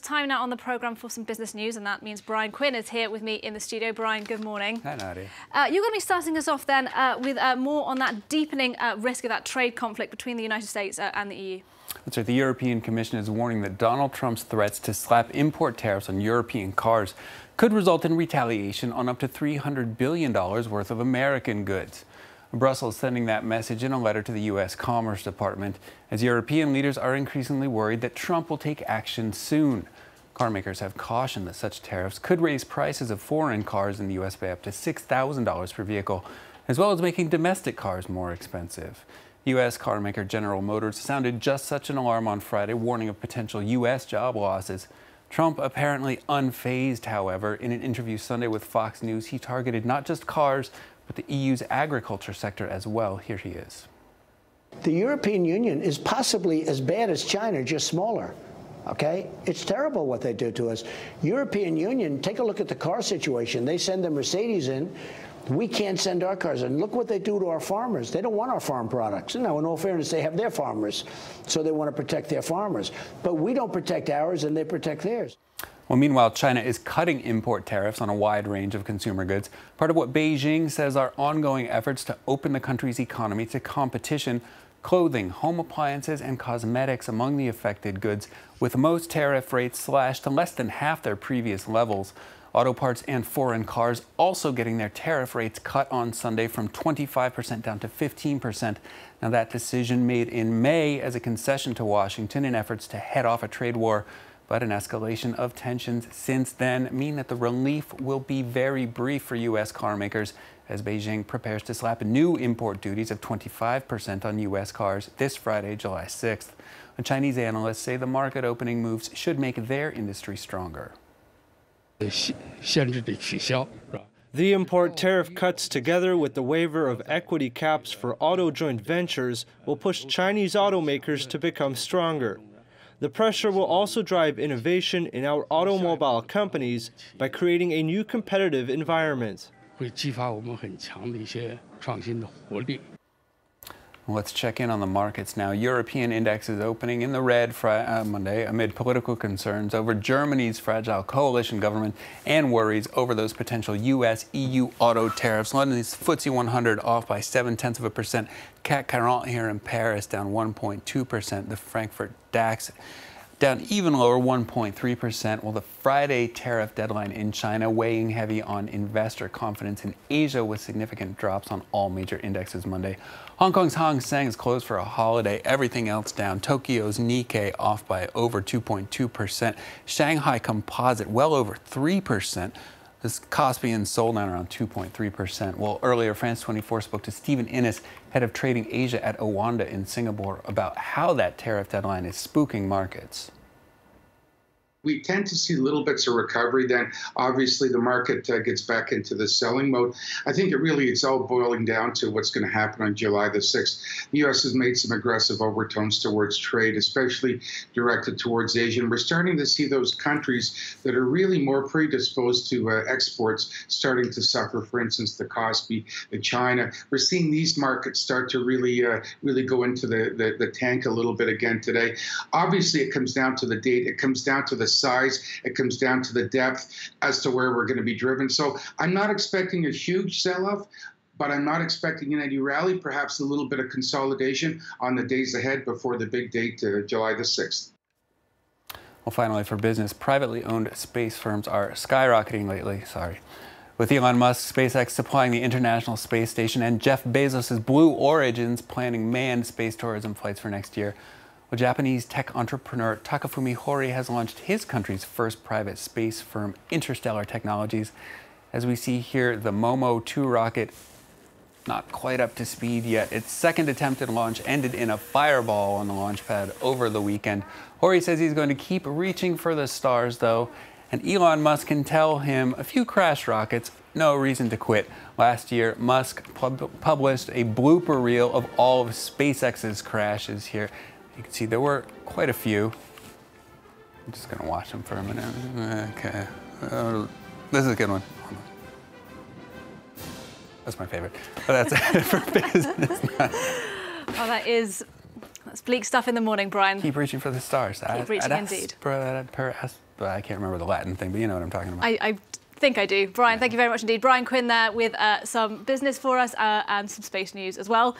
Time now on the programme for some business news, and that means Brian Quinn is here with me in the studio. Brian, good morning. Hi, Nadia. You're going to be starting us off then with more on that deepening risk of that trade conflict between the United States and the EU. That's right. The European Commission is warning that Donald Trump's threats to slap import tariffs on European cars could result in retaliation on up to $300 billion worth of American goods. Brussels sending that message in a letter to the U.S. Commerce Department, as European leaders are increasingly worried that Trump will take action soon. Car makers have cautioned that such tariffs could raise prices of foreign cars in the U.S. by up to $6,000 per vehicle, as well as making domestic cars more expensive. U.S. car maker General Motors sounded just such an alarm on Friday, warning of potential U.S. job losses. Trump apparently unfazed, however. In an interview Sunday with Fox News, he targeted not just cars, but the EU's agriculture sector as well. Here he is. The European Union is possibly as bad as China, just smaller. Okay? It's terrible what they do to us. European Union, take a look at the car situation. They send the Mercedes in. We can't send our cars in. Look what they do to our farmers. They don't want our farm products. Now, in all fairness, they have their farmers, so they want to protect their farmers. But we don't protect ours, and they protect theirs. Well, meanwhile, China is cutting import tariffs on a wide range of consumer goods, part of what Beijing says are ongoing efforts to open the country's economy to competition. Clothing, home appliances, and cosmetics among the affected goods, with most tariff rates slashed to less than half their previous levels. Auto parts and foreign cars also getting their tariff rates cut on Sunday from 25% down to 15%. Now, that decision made in May as a concession to Washington in efforts to head off a trade war. But an escalation of tensions since then mean that the relief will be very brief for U.S. car makers as Beijing prepares to slap new import duties of 25% on U.S. cars this Friday, July 6th. Chinese analysts say the market opening moves should make their industry stronger. The import tariff cuts, together with the waiver of equity caps for auto joint ventures, will push Chinese automakers to become stronger. The pressure will also drive innovation in our automobile companies by creating a new competitive environment. Let's check in on the markets now. European indexes opening in the red Monday amid political concerns over Germany's fragile coalition government and worries over those potential U.S.-EU auto tariffs. London's FTSE 100 off by 0.7%. CAC 40 here in Paris down 1.2%. The Frankfurt DAX down even lower, 1.3%. Well, the Friday tariff deadline in China weighing heavy on investor confidence in Asia, with significant drops on all major indexes Monday. Hong Kong's Hang Seng is closed for a holiday. Everything else down. Tokyo's Nikkei off by over 2.2%. Shanghai Composite well over 3%. This Kospian sold down around 2.3%. Well, earlier, France 24 spoke to Stephen Innes, head of trading Asia at Owanda in Singapore, about how that tariff deadline is spooking markets. We tend to see little bits of recovery. Then obviously the market gets back into the selling mode. I think it's all boiling down to what's going to happen on July the 6th. The U.S. has made some aggressive overtones towards trade, especially directed towards Asia. And we're starting to see those countries that are really more predisposed to exports starting to suffer. For instance, the Kospi, the China. We're seeing these markets start to really go into the tank a little bit again today. Obviously, it comes down to the date. It comes down to the size, it comes down to the depth as to where we're going to be driven. So I'm not expecting a huge sell-off, but I'm not expecting any rally, perhaps a little bit of consolidation on the days ahead before the big date, July the 6th. Well, finally, for business, privately owned space firms are skyrocketing lately. With Elon Musk, SpaceX supplying the International Space Station, and Jeff Bezos' Blue Origins planning manned space tourism flights for next year. Well, Japanese tech entrepreneur Takafumi Hori has launched his country's first private space firm, Interstellar Technologies. As we see here, the Momo 2 rocket not quite up to speed yet. Its second attempt at launch ended in a fireball on the launch pad over the weekend. Hori says he's going to keep reaching for the stars, though, and Elon Musk can tell him a few crashed rockets, no reason to quit. Last year, Musk published a blooper reel of all of SpaceX's crashes here. You can see there were quite a few. I'm just going to watch them for a minute. Okay. This is a good one. That's my favorite. But that's it for business. Oh, that is That's bleak stuff in the morning, Brian. Keep reaching for the stars. Keep reaching indeed. I can't remember the Latin thing, but you know what I'm talking about. I think I do. Brian, thank you very much indeed. Brian Quinn there with some business for us and some space news as well.